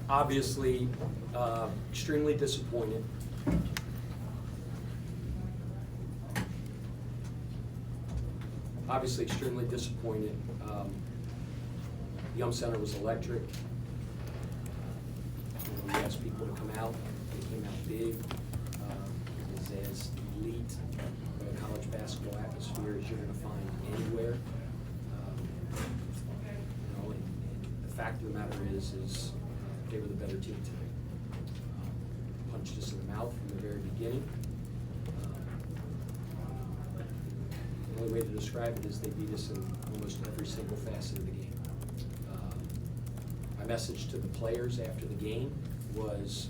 Obviously, extremely disappointed. Obviously, extremely disappointed. Yum Center was electric. We asked people to come out. They came out big. It was as elite of a college basketball atmosphere as you're going to find anywhere. And the fact of the matter is they were the better team tonight. Punched us in the mouth from the very beginning. The only way to describe it is they beat us in almost every single facet of the game. My message to the players after the game was,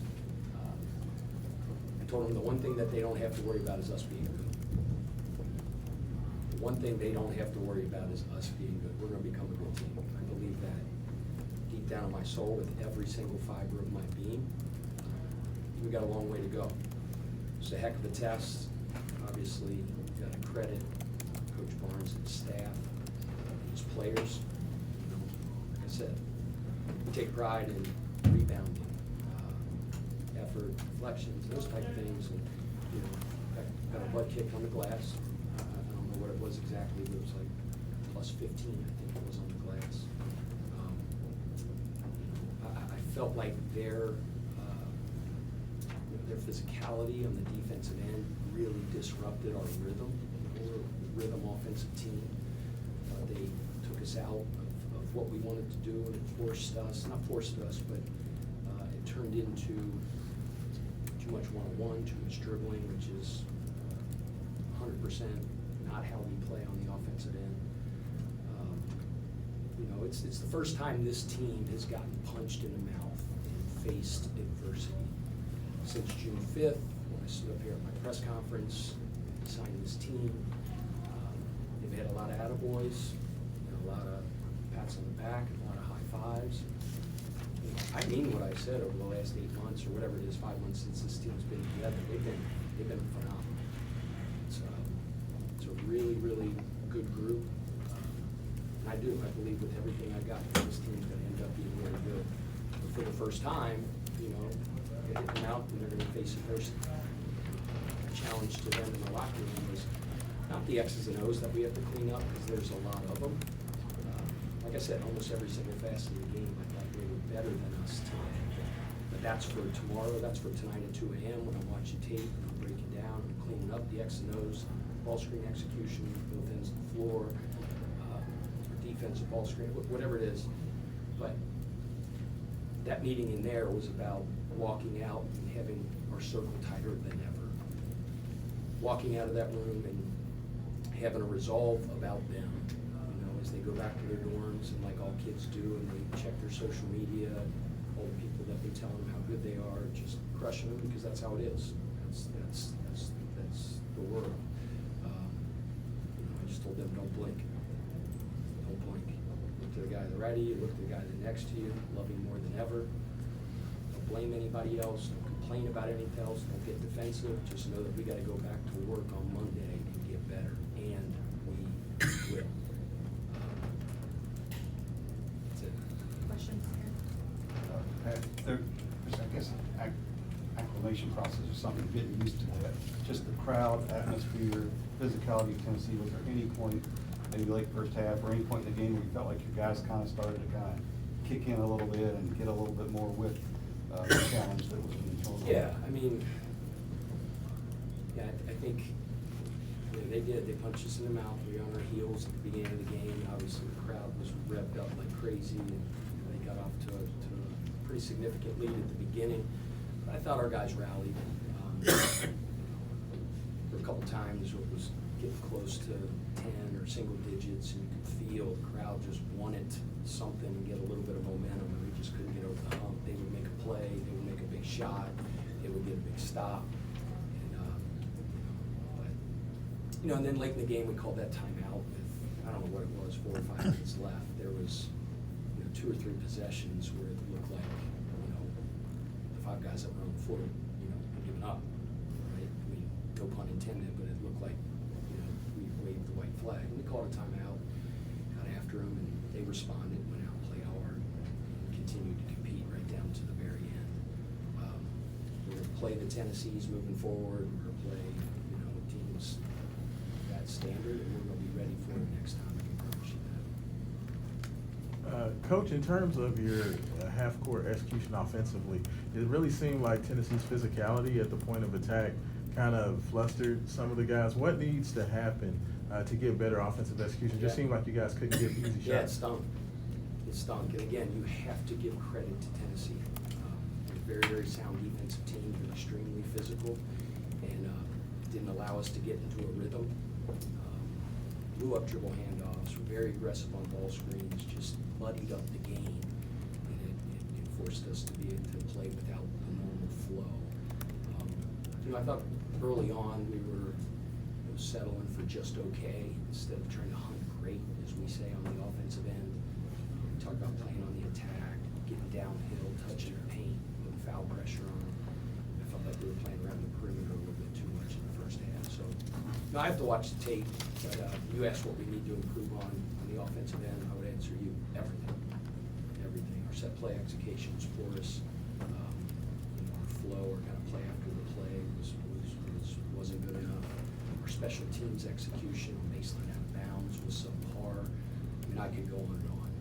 I told them the one thing that they don't have to worry about is us being good. The one thing they don't have to worry about is us being good. We're going to become a good team. I believe that deep down in my soul with every single fiber of my being. We got a long way to go. It's a heck of a test. Obviously, got to credit Coach Barnes and his staff, his players. Like I said, we take pride in rebounding, effort, deflections, those type of things. And, got a butt kick on the glass. I don't know what it was exactly, but it was like plus 15, I think it was on the glass. I felt like their physicality on the defensive end really disrupted our rhythm. We're a rhythm offensive team. They took us out of what we wanted to do, and it forced us, not forced us, but it turned into too much one-on-one, too much dribbling, which is 100% not how we play on the offensive end. It's the first time this team has gotten punched in the mouth and faced adversity. Since June 5th, when I stood up here at my press conference, signed this team, they've had a lot of attaboys, a lot of pats on the back, a lot of high fives. I mean what I said over the last 8 months, or whatever it is, 5 months since this team's been together. They've been phenomenal. It's a really, really good group. And I believe with everything I got, this team's going to end up being really good. But for the first time, they hit them out and they're going to face adversity. The challenge to them in the locker room was not the X's and O's that we have to clean up, because there's a lot of them. Like I said, almost every single facet of the game, I thought they were better than us today. But that's for tomorrow, that's for tonight at 2 a.m. when I'm watching tape and I'm breaking down and cleaning up the X and O's, ball screen execution, both ends of the floor, defensive ball screen, whatever it is. But that meeting in there was about walking out and having our circle tighter than ever. Walking out of that room and having a resolve about them, as they go back to their dorms, and like all kids do, and they check their social media, all the people that they tell them how good they are, just crushing them, because that's how it is. That's the world. I just told them, don't blink. Don't blink. Look to the guy to the right of you, look to the guy next to you, love him more than ever. Don't blame anybody else, don't complain about anything else, don't get defensive. Just know that we got to go back to work on Monday and get better, and we will. That's it. Questions here? There's, I guess, acclimation process or something, getting used to that. Just the crowd, atmosphere, physicality of Tennessee. Was there any point, maybe late first half, or any point in the game where you felt like your guys kind of started to kind of kick in a little bit and get a little bit more with the challenge that was being thrown? Yeah, I think they did. They punched us in the mouth. We were on our heels at the beginning of the game. Obviously, the crowd was revved up like crazy, and they got off to a pretty significant lead at the beginning. But I thought our guys rallied. For a couple times, it was getting close to 10 or single digits, and you could feel the crowd just wanted something and get a little bit of momentum, and we just couldn't get over the hump. They would make a play, they would make a big shot, they would get a big stop. And then late in the game, we called that timeout with, I don't know what it was, 4 or 5 minutes left. There was 2 or 3 possessions where it looked like, the 5 guys that were on the floor, had given up, right? No pun intended, but it looked like, we waved the white flag. And we called a timeout, got after them, and they responded, went out and played hard, and continued to compete right down to the very play the Tennessees moving forward. We're going to play, teams of that standard, and we're going to be ready for it next time. I can promise you that. Coach, in terms of your half-court execution offensively, it really seemed like Tennessee's physicality at the point of attack kind of flustered some of the guys. What needs to happen to get better offensive execution? It just seemed like you guys couldn't get easy shots. Yeah, it stunk. It stunk. And again, you have to give credit to Tennessee. They're a very, very sound defensive team. They're extremely physical and didn't allow us to get into a rhythm. Blew up dribble handoffs, were very aggressive on ball screens, just muddied up the game. And it forced us to be able to play without the normal flow. I thought early on we were settling for just okay instead of trying to hunt great, as we say, on the offensive end. We talk about playing on the attack, getting downhill, touching the paint, putting foul pressure on them. I felt like we were playing around the perimeter a little bit too much in the first half. So I have to watch the tape, but you asked what we need to improve on the offensive end. I would answer you everything. Everything. Our set play execution was porous. Our flow, our kind of play after the play wasn't good enough. Our special teams execution on baseline out of bounds was subpar. I mean, I could go on and on.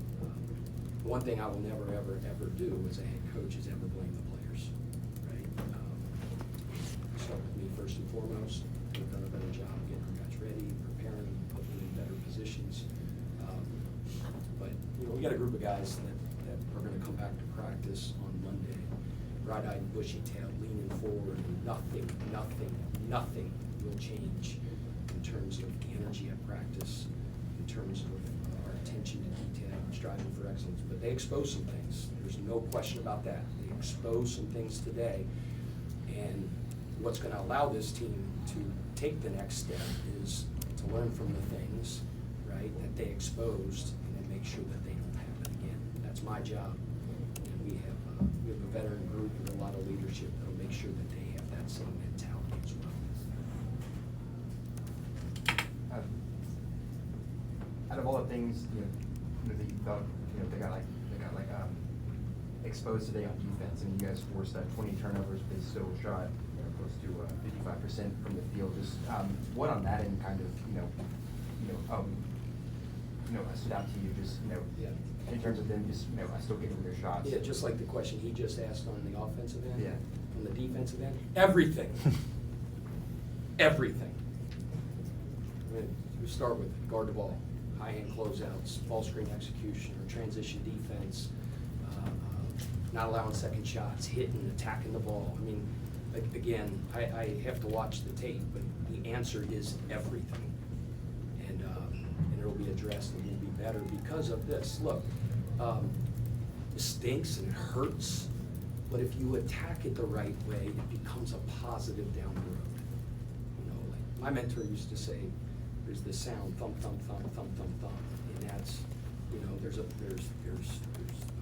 The one thing I will never, ever, ever do as a head coach is ever blame the players, right? Start with me first and foremost. We've done a better job of getting our guys ready, preparing them, putting them in better positions. But we got a group of guys that are going to come back to practice on Monday, bright-eyed, bushy-tailed, leaning forward, and nothing will change in terms of energy at practice, in terms of our attention to detail, striving for excellence. But they exposed some things. There's no question about that. They exposed some things today. And what's going to allow this team to take the next step is to learn from the things, right, that they exposed and then make sure that they don't happen again. That's my job. And we have a veteran group with a lot of leadership that will make sure that they have that same mentality as well. Out of all the things that you thought they got exposed today on defense, I mean, you guys forced 20 turnovers, but they still shot close to 55% from the field. Just what on that end kind of stood out to you? Just in terms of them just still getting their shots. Yeah, just like the question he just asked on the offensive end. Yeah. On the defensive end, everything. Everything. I mean, we start with guard the ball, high-hand closeouts, ball screen execution, or transition defense, not allowing second shots, hitting, attacking the ball. I mean, again, I have to watch the tape, but the answer is everything. And it'll be addressed and we'll be better because of this. Look, it stinks and it hurts, but if you attack it the right way, it becomes a positive down the road. Like my mentor used to say, there's this sound, thump, thump, thump, thump, thump, thump, and that's, there's a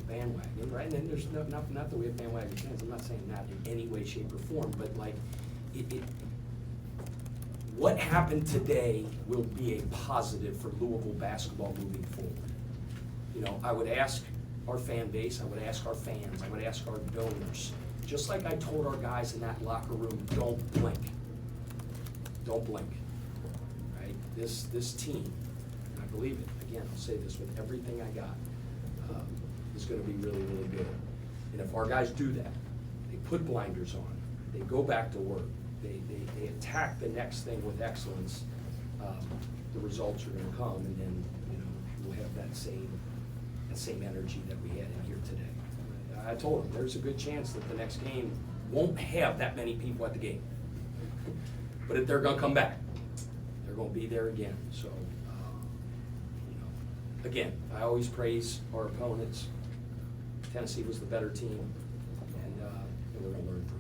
bandwagon, right? And then there's not that we have bandwagon fans. I'm not saying that in any way, shape, or form, but like what happened today will be a positive for Louisville basketball moving forward. I would ask our fan base, I would ask our fans, I would ask our donors, just like I told our guys in that locker room, don't blink. Don't blink. Right? This team, and I believe it, again, I'll say this with everything I got, is going to be really, really good. And if our guys do that, they put blinders on, they go back to work, they attack the next thing with excellence, the results are going to come, and then we'll have that same energy that we had in here today. I told them there's a good chance that the next game won't have that many people at the game, but if they're going to come back, they're going to be there again. So, again, I always praise our opponents. Tennessee was the better team, and we're going to learn from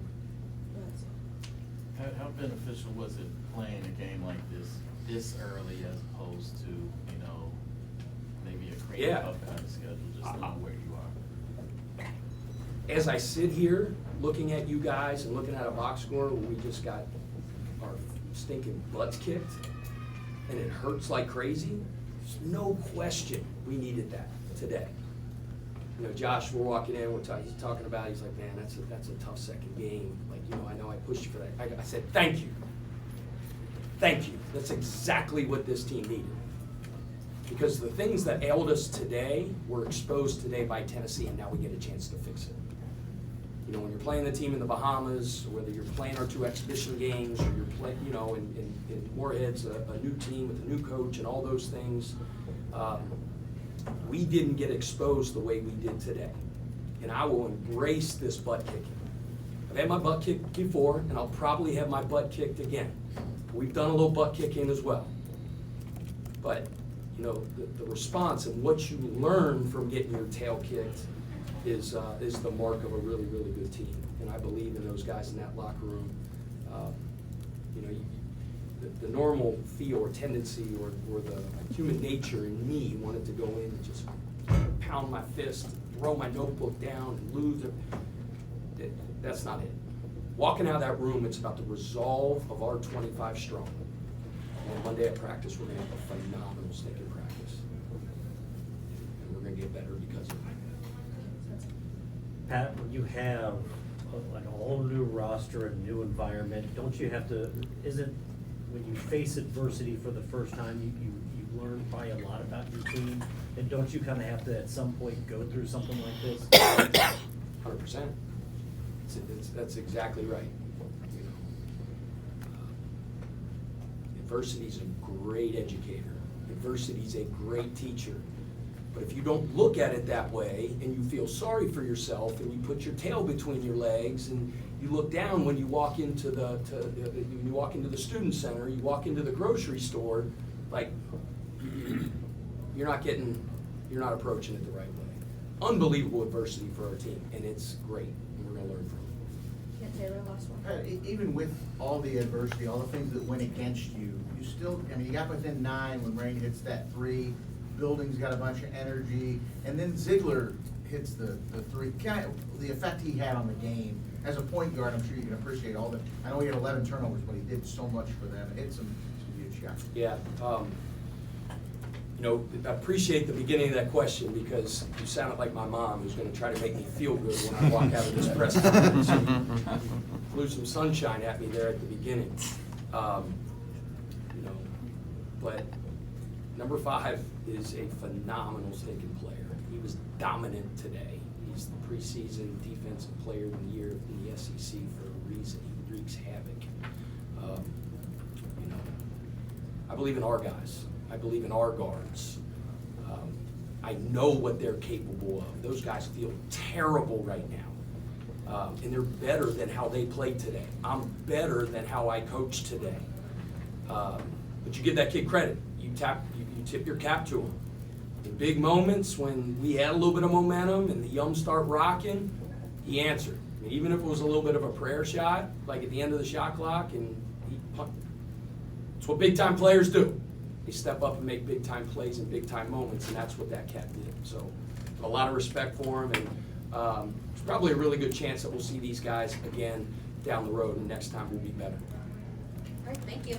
it. How beneficial was it playing a game like this early as opposed to, maybe a cream up kind of schedule, just knowing where you are? As I sit here looking at you guys and looking at a box score where we just got our stinking butts kicked and it hurts like crazy, there's no question we needed that today. You know, Josh, we're walking in, he's talking about, he's like, man, that's a tough second game. Like, you know, I know I pushed you for that. I said, thank you. Thank you. That's exactly what this team needed. Because the things that ailed us today were exposed today by Tennessee, and now we get a chance to fix it. You know, when you're playing the team in the Bahamas, or whether you're playing our 2 exhibition games, or you're playing, you know, in Moorhead's a new team with a new coach and all those things, we didn't get exposed the way we did today. And I will embrace this butt kicking. I've had my butt kicked before, and I'll probably have my butt kicked again. We've done a little butt kicking as well. But, you know, the response and what you learn from getting your tail kicked is the mark of a really, really good team. And I believe in those guys in that locker room. You know, the normal feel or tendency or the human nature in me wanted to go in and just pound my fist, throw my notebook down and lose it. That's not it. Walking out of that room, it's about the resolve of our 25 strong. And Monday at practice, we're going to have a phenomenal stinking practice. And we're going to get better because of it. Pat, when you have like a whole new roster, a new environment, don't you have to, when you face adversity for the first time, you learn probably a lot about your team, and don't you kind of have to at some point go through something like this? 100%. That's exactly right. You know, adversity's a great educator. Adversity's a great teacher. But if you don't look at it that way, and you feel sorry for yourself, and you put your tail between your legs, and you look down when you walk into when you walk into the student center, you walk into the grocery store, like you're not approaching it the right way. Unbelievable adversity for our team, and it's great, and we're going to learn from it. Yeah, Taylor, last one. Pat, even with all the adversity, all the things that went against you, you still, I mean, you got within 9 when Rain hits that 3, Building's got a bunch of energy, and then Ziegler hits the 3. Kind of the effect he had on the game. As a point guard, I'm sure you can appreciate all the, I know he had 11 turnovers, but he did so much for them. Hit some huge shots. Yeah, you know, I appreciate the beginning of that question because you sounded like my mom who's going to try to make me feel good when I walk out of this press conference. Blew some sunshine at me there at the beginning. You know, but number 5 is a phenomenal stinking player. He was dominant today. He's the preseason defensive player of the year in the SEC for a reason. He wreaks havoc. You know, I believe in our guys. I believe in our guards. I know what they're capable of. Those guys feel terrible right now. And they're better than how they played today. I'm better than how I coached today. But you give that kid credit. You tip your cap to him. In big moments when we had a little bit of momentum and the Yums start rocking, he answered. I mean, even if it was a little bit of a prayer shot, like at the end of the shot clock, and he pumped. It's what big time players do. They step up and make big time plays in big time moments, and that's what that cat did. So, a lot of respect for him, and it's probably a really good chance that we'll see these guys again down the road, and next time we'll be better. All right, thank you.